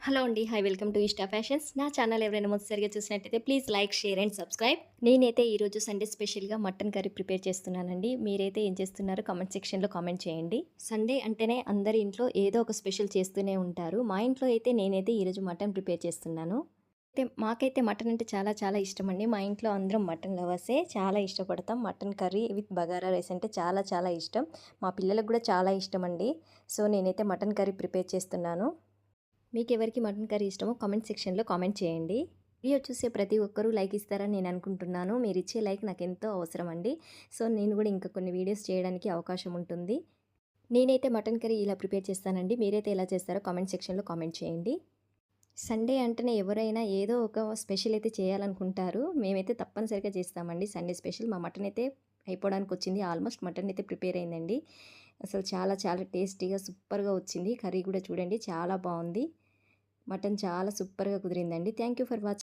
Hello అండి. Hi welcome to Ishta fashions. నా channel ఎవరైనా మొదటిసారిగా చూసినట్టయితే please like, share and subscribe. నేనైతే ఈరోజు సండే స్పెషల్‌గా మటన్ కర్రీ ప్రిపేర్ చేస్తున్నానండి. మీరైతే ఏం చేస్తున్నారో కామెంట్ సెక్షన్‌లో కామెంట్ చేయండి. సండే అంటేనే అందరి ఇంట్లో ఏదో ఒక స్పెషల్ చేస్తూనే ఉంటారు. మా ఇంట్లో అయితే నేనైతే ఈరోజు మటన్ ప్రిపేర్ చేస్తున్నాను. మాకైతే మటన్ అంటే చాలా చాలా ఇష్టమండి. మా ఇంట్లో అందరం మటన్ లవర్సే. చాలా ఇష్టపడతాం. Mutton curry with bagara rice అంటే చాలా చాలా ఇష్టం. మా పిల్లలకు కూడా చాలా ఇష్టమండి. సో, నేనైతే మటన్ కర్రీ ప్రిపేర్ చేస్తున్నాను. మీకెవరికి మటన్ కర్రీ ఇష్టమో కామెంట్ సెక్షన్‌లో కామెంట్ చేయండి. వీడియో చూసే ప్రతి ఒక్కరూ లైక్ ఇస్తారని నేను అనుకుంటున్నాను. మీరిచ్చే లైక్ నాకెంతో అవసరం అండి. సో, నేను కూడా ఇంకా కొన్ని వీడియోస్ చేయడానికి అవకాశం ఉంటుంది. నేనైతే మటన్ కర్రీ ఇలా ప్రిపేర్ చేస్తానండి. మీరైతే ఎలా చేస్తారో కామెంట్ సెక్షన్‌లో కామెంట్ చేయండి. సండే అంటేనే ఎవరైనా ఏదో ఒక స్పెషల్ అయితే చేయాలనుకుంటారు. మేమైతే తప్పనిసరిగా చేస్తామండి సండే స్పెషల్. మా మటన్ అయితే అయిపోవడానికొచ్చింది. ఆల్మోస్ట్ మటన్ అయితే ప్రిపేర్ అయిందండి. అసలు చాలా చాలా టేస్టీగా సూపర్‌గా వచ్చింది. కర్రీ కూడా చూడండి చాలా బావుంది. మటన్ చాలా సూపర్‌గా కుదిరిందండి. Thank you for watching.